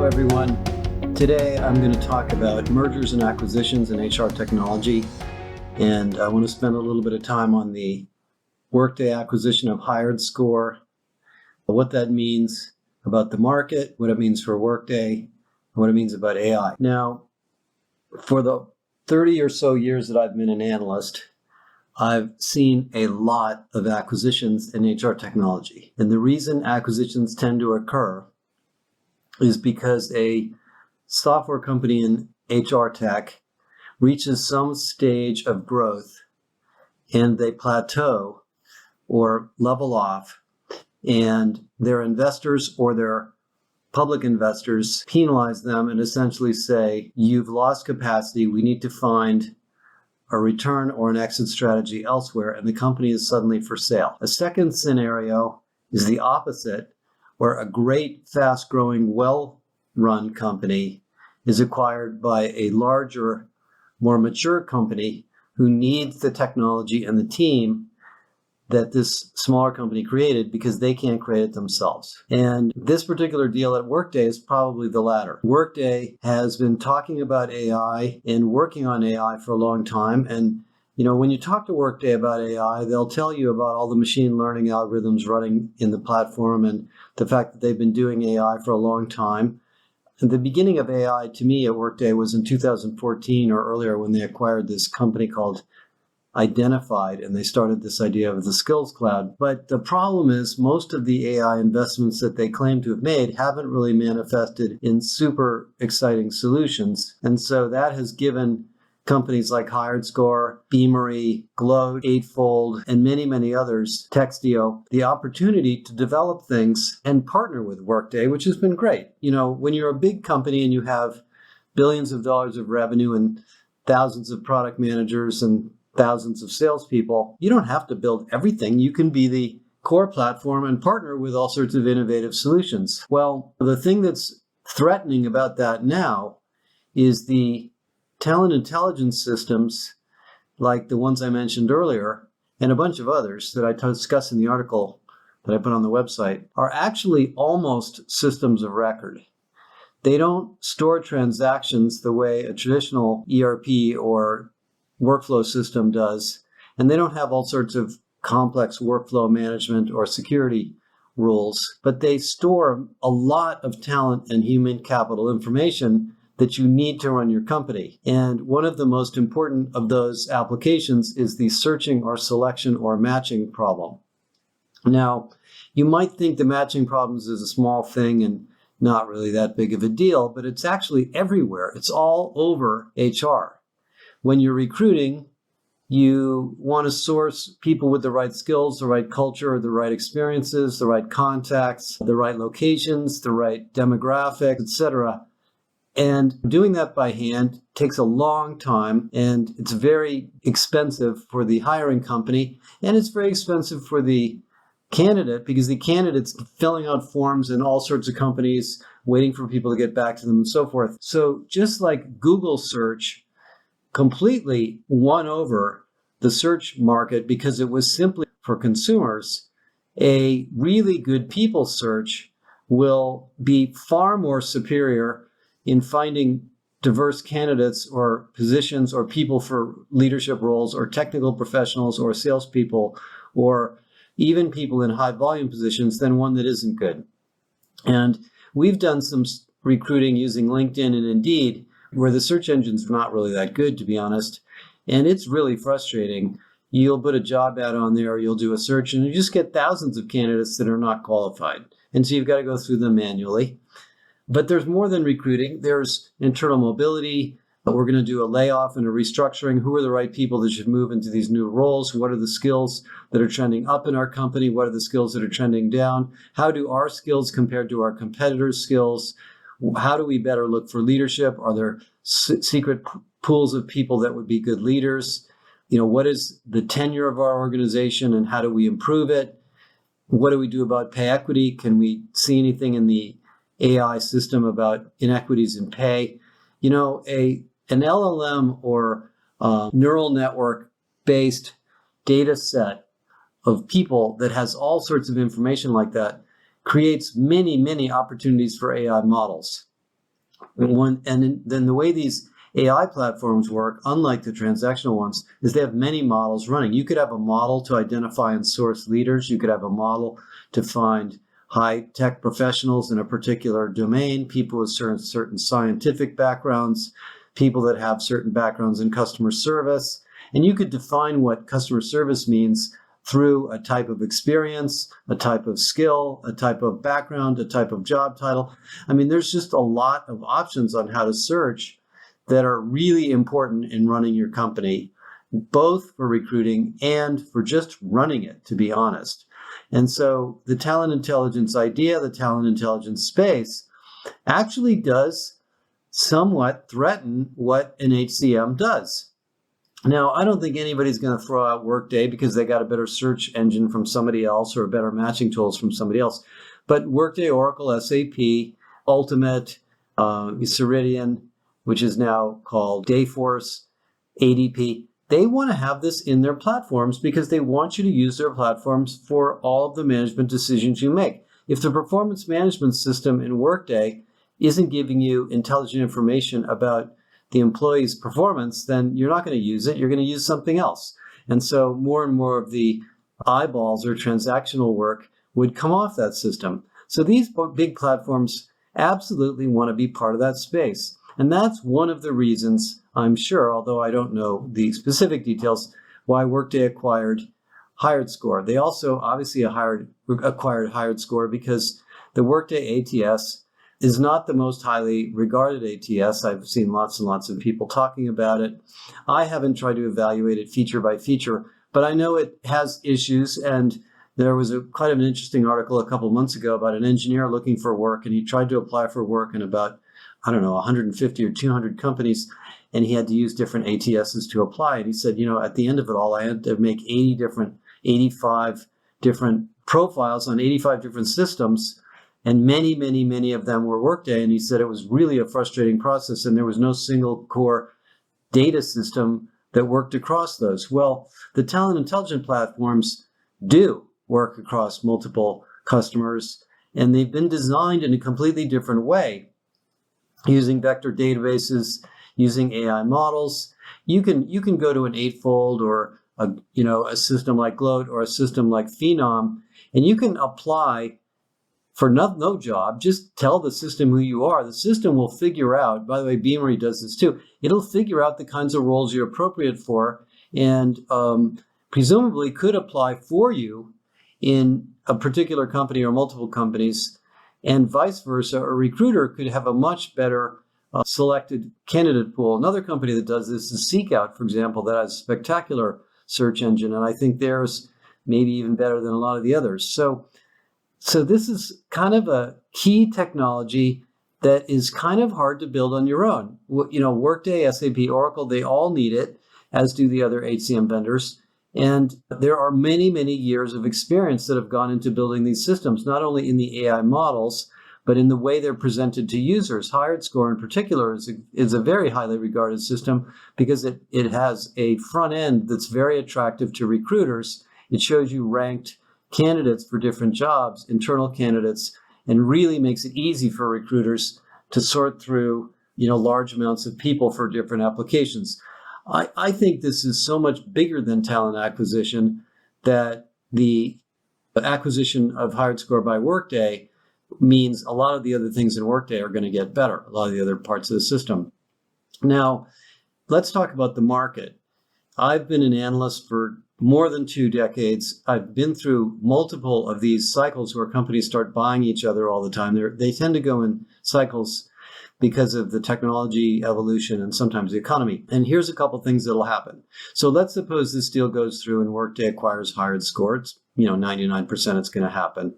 Hello, everyone. Today, I'm going to talk about mergers and acquisitions in HR technology. And I want to spend a little bit of time on the Workday acquisition of HiredScore, what that means about the market, what it means for Workday, and what it means about AI. Now, for the 30 or so years that I've been an analyst, I've seen a lot of acquisitions in HR technology. And the reason acquisitions tend to occur is because a software company in HR tech reaches some stage of growth and they plateau or level off, and their investors or their public investors penalize them and essentially say, you've lost capacity, we need to find a return or an exit strategy elsewhere, and the company is suddenly for sale. A second scenario is the opposite, where a great, fast-growing, well-run company is acquired by a larger, more mature company who needs the technology and the team that this smaller company created because they can't create it themselves. And this particular deal at Workday is probably the latter. Workday has been talking about AI and working on AI for a long time. And when you talk to Workday about AI, they'll tell you about all the machine learning algorithms running in the platform and the fact that they've been doing AI for a long time. And the beginning of AI to me at Workday was in 2014 or earlier when they acquired this company called Identified, and they started this idea of the Skills Cloud. But the problem is most of the AI investments that they claim to have made haven't really manifested in super exciting solutions. And so that has given companies like HiredScore, Beamery, Gloat, Eightfold, and many, many others, Textio, the opportunity to develop things and partner with Workday, which has been great. When you're a big company and you have billions of dollars of revenue and thousands of product managers and thousands of salespeople, you don't have to build everything. You can be the core platform and partner with all sorts of innovative solutions. Well, the thing that's threatening about that now is the talent intelligence systems like the ones I mentioned earlier and a bunch of others that I discuss in the article that I put on the website are actually almost systems of record. They don't store transactions the way a traditional ERP or workflow system does, and they don't have all sorts of complex workflow management or security rules, but they store a lot of talent and human capital information that you need to run your company. And one of the most important of those applications is the searching or selection or matching problem. Now, you might think the matching problems is a small thing and not really that big of a deal, but it's actually everywhere. It's all over HR. When you're recruiting, you want to source people with the right skills, the right culture, the right experiences, the right contacts, the right locations, the right demographics, etc. And doing that by hand takes a long time, and it's very expensive for the hiring company, and it's very expensive for the candidate because the candidate's filling out forms in all sorts of companies, waiting for people to get back to them and so forth. So just like Google search completely won over the search market because it was simply for consumers, a really good people search will be far more superior in finding diverse candidates or positions or people for leadership roles or technical professionals or salespeople or even people in high volume positions than one that isn't good. And we've done some recruiting using LinkedIn and Indeed where the search engines are not really that good, to be honest. And it's really frustrating. You'll put a job ad on there, you'll do a search, and you just get thousands of candidates that are not qualified. And so you've got to go through them manually. But there's more than recruiting. There's internal mobility. We're going to do a layoff and a restructuring. Who are the right people that should move into these new roles? What are the skills that are trending up in our company? What are the skills that are trending down? How do our skills compare to our competitors' skills? How do we better look for leadership? Are there secret pools of people that would be good leaders? What is the tenure of our organization and how do we improve it? What do we do about pay equity? Can we see anything in the AI system about inequities in pay? An LLM or neural network based data set of people that has all sorts of information like that creates many, many opportunities for AI models. Then the way these AI platforms work, unlike the transactional ones, is they have many models running. You could have a model to identify and source leaders. You could have a model to find high-tech professionals in a particular domain, people with certain scientific backgrounds, people that have certain backgrounds in customer service. And you could define what customer service means through a type of experience, a type of skill, a type of background, a type of job title. I mean, there's just a lot of options on how to search that are really important in running your company, both for recruiting and for just running it, to be honest. And so the talent intelligence idea, the talent intelligence space, actually does somewhat threaten what an HCM does. Now, I don't think anybody's going to throw out Workday because they got a better search engine from somebody else or better matching tools from somebody else. But Workday, Oracle, SAP, Ultimate, Ceridian, which is now called Dayforce, ADP, they want to have this in their platforms because they want you to use their platforms for all of the management decisions you make. If the performance management system in Workday isn't giving you intelligent information about the employee's performance, then you're not going to use it. You're going to use something else. And so more and more of the eyeballs or transactional work would come off that system. So these big platforms absolutely want to be part of that space. And that's one of the reasons, I'm sure, although I don't know the specific details, why Workday acquired HiredScore. They also obviously acquired HiredScore because the Workday ATS is not the most highly regarded ATS. I've seen lots and lots of people talking about it. I haven't tried to evaluate it feature by feature, but I know it has issues. And there was quite an interesting article a couple of months ago about an engineer looking for work, and he tried to apply for work in about 150 or 200 companies, and he had to use different ATSs to apply. And he said, at the end of it all, I had to make 85 different profiles on 85 different systems, and many, many, many of them were Workday. And he said it was really a frustrating process, and there was no single core data system that worked across those. Well, the talent intelligence platforms do work across multiple customers, and they've been designed in a completely different way, using vector databases, using AI models. You can go to an Eightfold or a system like Gloat or a system like Phenom, and you can apply for no job. Just tell the system who you are. The system will figure out, by the way, Beamery does this too, it'll figure out the kinds of roles you're appropriate for, and presumably could apply for you in a particular company or multiple companies, and vice versa. A recruiter could have a much better selected candidate pool. Another company that does this is Seekout, for example, that has a spectacular search engine, and I think theirs maybe even better than a lot of the others. So this is kind of a key technology that is kind of hard to build on your own. Workday, SAP, Oracle, they all need it, as do the other HCM vendors. And there are many, many years of experience that have gone into building these systems, not only in the AI models, but in the way they're presented to users. HiredScore in particular is a very highly regarded system because it has a front end that's very attractive to recruiters. It shows you ranked candidates for different jobs, internal candidates, and really makes it easy for recruiters to sort through large amounts of people for different applications. I think this is so much bigger than talent acquisition that the acquisition of HiredScore by Workday means a lot of the other things in Workday are going to get better, a lot of the other parts of the system. Now, let's talk about the market. I've been an analyst for more than 2 decades. I've been through multiple of these cycles where companies start buying each other all the time. They tend to go in cycles because of the technology evolution and sometimes the economy. And here's a couple things that'll happen. So let's suppose this deal goes through and Workday acquires HiredScore. It's 99% it's going to happen.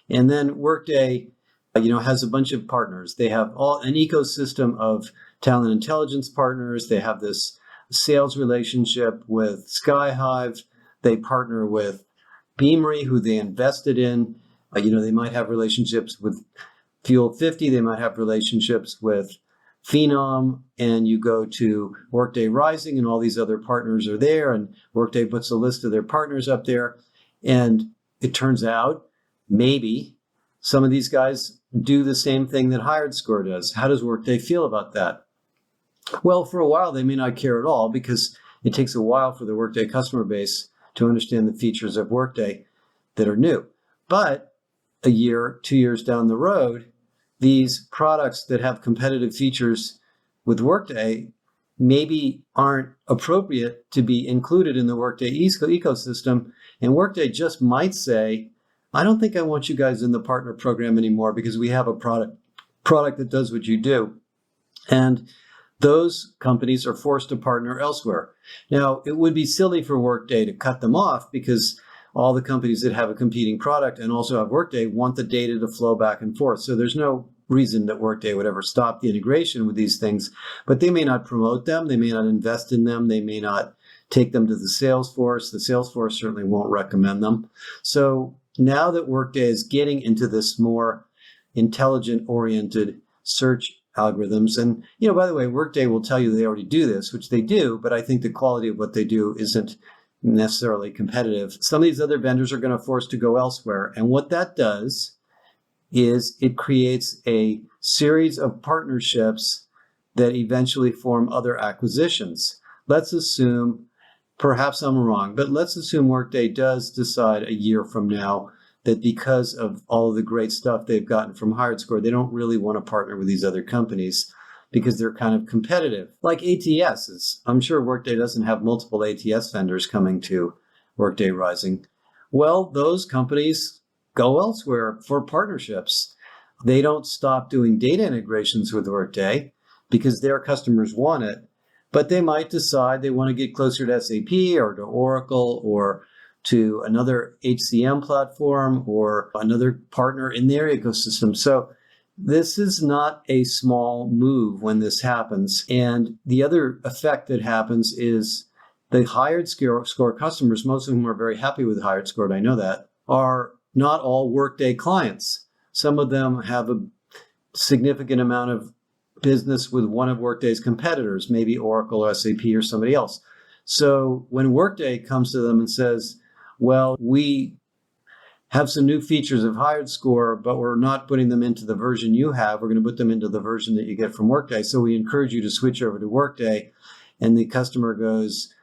And then Workday has a bunch of partners. They have an ecosystem of talent intelligence partners. They have this sales relationship with Skyhive. They partner with Beamery, who they invested in. They might have relationships with Fuel 50. They might have relationships with Phenom. And you go to Workday Rising, and all these other partners are there. And Workday puts a list of their partners up there. And it turns out maybe Some of these guys do the same thing that HiredScore does. How does Workday feel about that? Well, for a while, they may not care at all because it takes a while for the Workday customer base to understand the features of Workday that are new. But a year, 2 years down the road, these products that have competitive features with Workday maybe aren't appropriate to be included in the Workday ecosystem. And Workday just might say, I don't think I want you guys in the partner program anymore because we have a product that does what you do. And those companies are forced to partner elsewhere. Now, it would be silly for Workday to cut them off because all the companies that have a competing product and also have Workday want the data to flow back and forth. So there's no reason that Workday would ever stop the integration with these things, but they may not promote them. They may not invest in them. They may not take them to the sales force. The sales force certainly won't recommend them. So now that Workday is getting into this more intelligent-oriented search algorithms, and by the way, Workday will tell you they already do this, which they do, but I think the quality of what they do isn't necessarily competitive. Some of these other vendors are going to force to go elsewhere, and what that does is it creates a series of partnerships that eventually form other acquisitions. Let's assume, perhaps I'm wrong, but let's assume Workday does decide a year from now that because of all of the great stuff they've gotten from HiredScore, they don't really want to partner with these other companies because they're kind of competitive. Like ATSs. I'm sure Workday doesn't have multiple ATS vendors coming to Workday Rising. Well, those companies go elsewhere for partnerships. They don't stop doing data integrations with Workday because their customers want it, but they might decide they want to get closer to SAP or to Oracle or to another HCM platform or another partner in their ecosystem. So this is not a small move when this happens. And the other effect that happens is the HiredScore customers, most of whom are very happy with HiredScore, I know that, are not all Workday clients. Some of them have a significant amount of business with one of Workday's competitors, maybe Oracle or SAP or somebody else. So when Workday comes to them and says, well, we have some new features of HiredScore, but we're not putting them into the version you have. We're going to put them into the version that you get from Workday. So we encourage you to switch over to Workday. And the customer goes,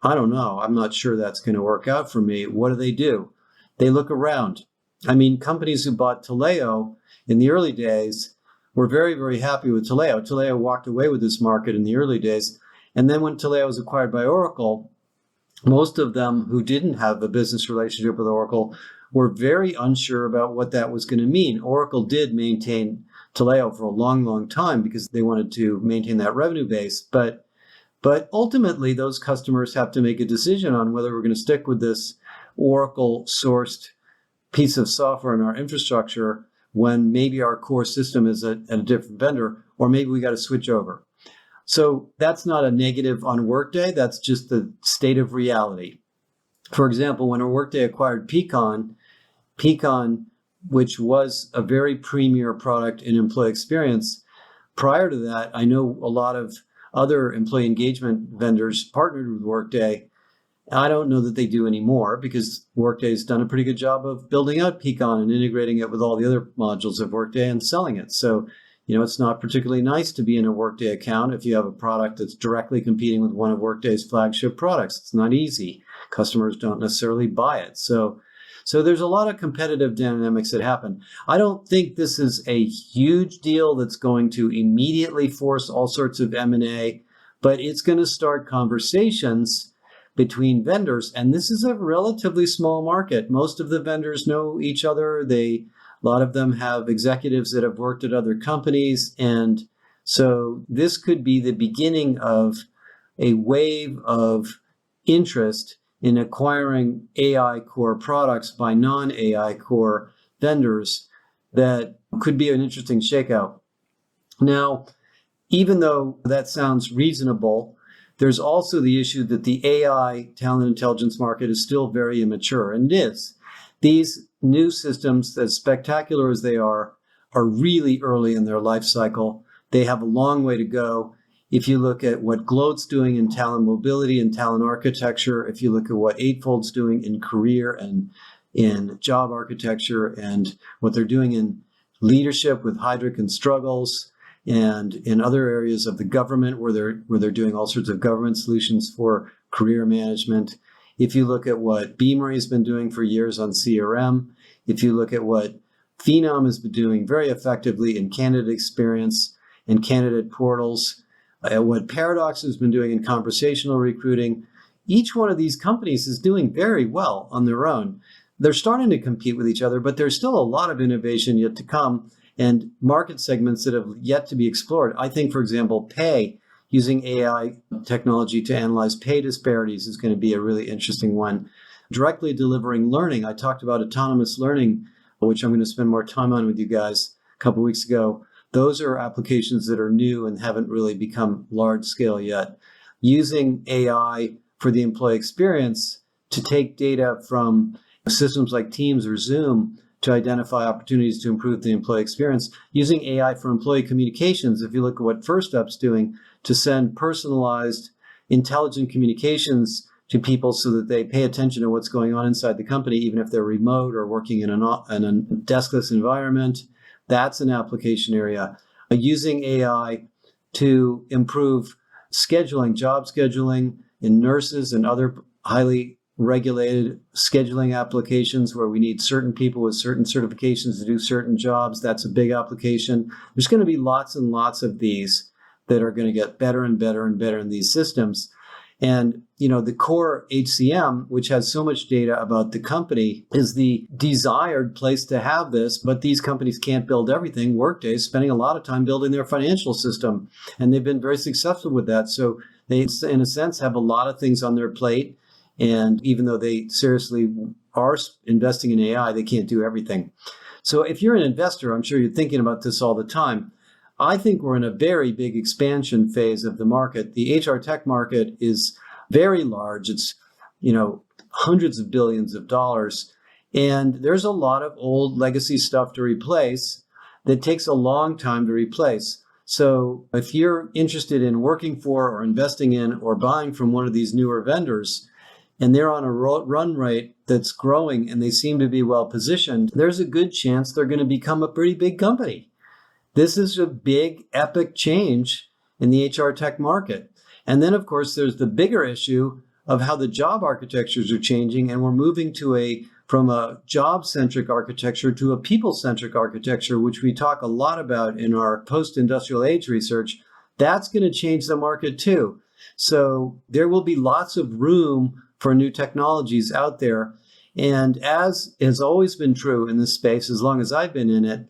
I don't know. I'm not sure that's going to work out for me. What do? They look around. I mean, companies who bought Taleo in the early days were very, very happy with Taleo. Taleo walked away with this market in the early days. And then when Taleo was acquired by Oracle, most of them who didn't have a business relationship with Oracle were very unsure about what that was going to mean. Oracle did maintain Taleo for a long, long time because they wanted to maintain that revenue base. But ultimately, those customers have to make a decision on whether we're going to stick with this Oracle-sourced piece of software in our infrastructure when maybe our core system is at a different vendor, or maybe we got to switch over. So that's not a negative on Workday. That's just the state of reality. For example, when Workday acquired Peakon, which was a very premier product in employee experience, prior to that, I know a lot of other employee engagement vendors partnered with Workday. I don't know that they do anymore because Workday's done a pretty good job of building out Peakon and integrating it with all the other modules of Workday and selling it. So, it's not particularly nice to be in a Workday account if you have a product that's directly competing with one of Workday's flagship products. It's not easy. Customers don't necessarily buy it. So there's a lot of competitive dynamics that happen. I don't think this is a huge deal that's going to immediately force all sorts of M&A, but it's going to start conversations between vendors. And this is a relatively small market. Most of the vendors know each other. A lot of them have executives that have worked at other companies. And so this could be the beginning of a wave of interest in acquiring AI core products by non-AI core vendors that could be an interesting shakeout. Now, even though that sounds reasonable, there's also the issue that the AI talent intelligence market is still very immature, and it is. These new systems, as spectacular as they are really early in their life cycle. They have a long way to go. If you look at what Gloat's doing in talent mobility and talent architecture, if you look at what Eightfold's doing in career and in job architecture and what they're doing in leadership with Heidrick and Struggles, and in other areas of the government where they're doing all sorts of government solutions for career management. If you look at what Beamery has been doing for years on CRM, if you look at what Phenom has been doing very effectively in candidate experience and candidate portals, what Paradox has been doing in conversational recruiting, each one of these companies is doing very well on their own. They're starting to compete with each other, but there's still a lot of innovation yet to come and market segments that have yet to be explored. I think, for example, pay, using AI technology to analyze pay disparities is going to be a really interesting one. Directly delivering learning. I talked about autonomous learning, which I'm going to spend more time on with you guys a couple of weeks ago. Those are applications that are new and haven't really become large scale yet. Using AI for the employee experience to take data from systems like Teams or Zoom to identify opportunities to improve the employee experience. Using AI for employee communications, if you look at what First Up's doing, to send personalized, intelligent communications to people so that they pay attention to what's going on inside the company, even if they're remote or working in a deskless environment. That's an application area. Using AI to improve scheduling, job scheduling in nurses and other highly regulated scheduling applications where we need certain people with certain certifications to do certain jobs. That's a big application. There's going to be lots and lots of these that are going to get better and better and better in these systems. And, the core HCM, which has so much data about the company, is the desired place to have this, but these companies can't build everything. Workday is spending a lot of time building their financial system, and they've been very successful with that. So they, in a sense, have a lot of things on their plate. And even though they seriously are investing in AI, they can't do everything. So if you're an investor, I'm sure you're thinking about this all the time. I think we're in a very big expansion phase of the market. The HR tech market is very large. It's, hundreds of billions of dollars. And there's a lot of old legacy stuff to replace that takes a long time to replace. So if you're interested in working for or investing in or buying from one of these newer vendors, and they're on a run rate that's growing and they seem to be well positioned, there's a good chance they're going to become a pretty big company. This is a big, epic change in the HR tech market. And then, of course, there's the bigger issue of how the job architectures are changing, and we're moving from a job-centric architecture to a people-centric architecture, which we talk a lot about in our post-industrial age research. That's going to change the market too. So there will be lots of room for new technologies out there. And as has always been true in this space, as long as I've been in it,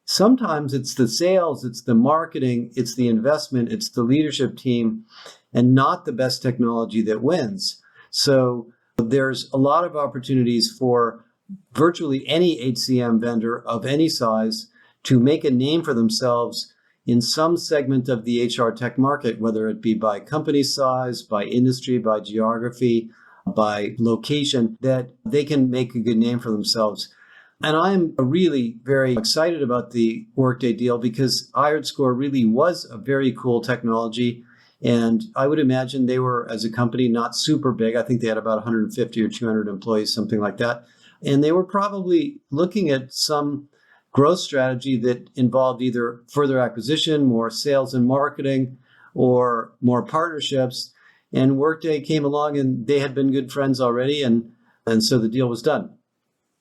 sometimes it's the sales, it's the marketing, it's the investment, it's the leadership team, and not the best technology that wins. So there's a lot of opportunities for virtually any HCM vendor of any size to make a name for themselves in some segment of the HR tech market, whether it be by company size, by industry, by geography, by location, that they can make a good name for themselves. And I'm really very excited about the Workday deal because HiredScore really was a very cool technology. And I would imagine they were, as a company, not super big. I think they had about 150 or 200 employees, something like that. And they were probably looking at some growth strategy that involved either further acquisition, more sales and marketing, or more partnerships. And Workday came along and they had been good friends already. And so the deal was done.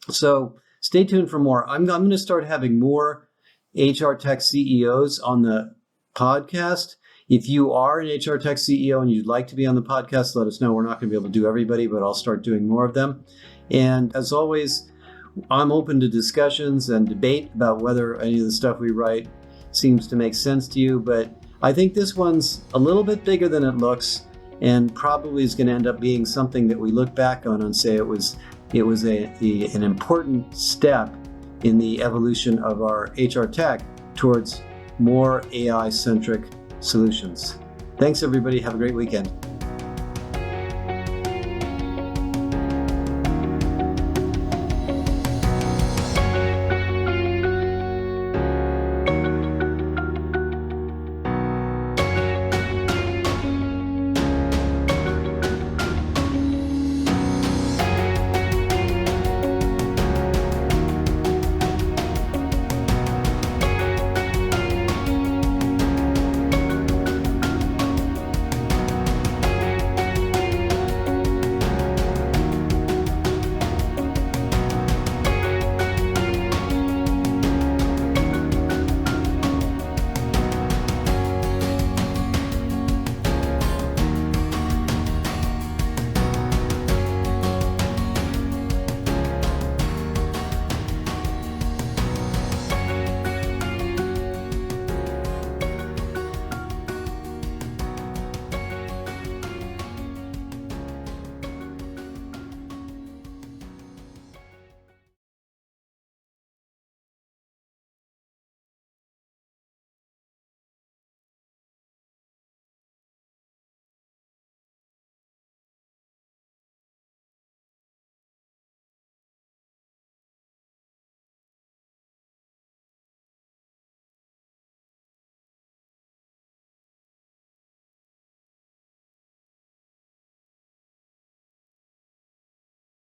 So stay tuned for more. I'm going to start having more HR tech CEOs on the podcast. If you are an HR tech CEO and you'd like to be on the podcast, let us know. We're not going to be able to do everybody, but I'll start doing more of them. And as always, I'm open to discussions and debate about whether any of the stuff we write seems to make sense to you. But I think this one's a little bit bigger than it looks and probably is going to end up being something that we look back on and say it was an important step in the evolution of our HR tech towards more AI-centric solutions. Thanks, everybody. Have a great weekend.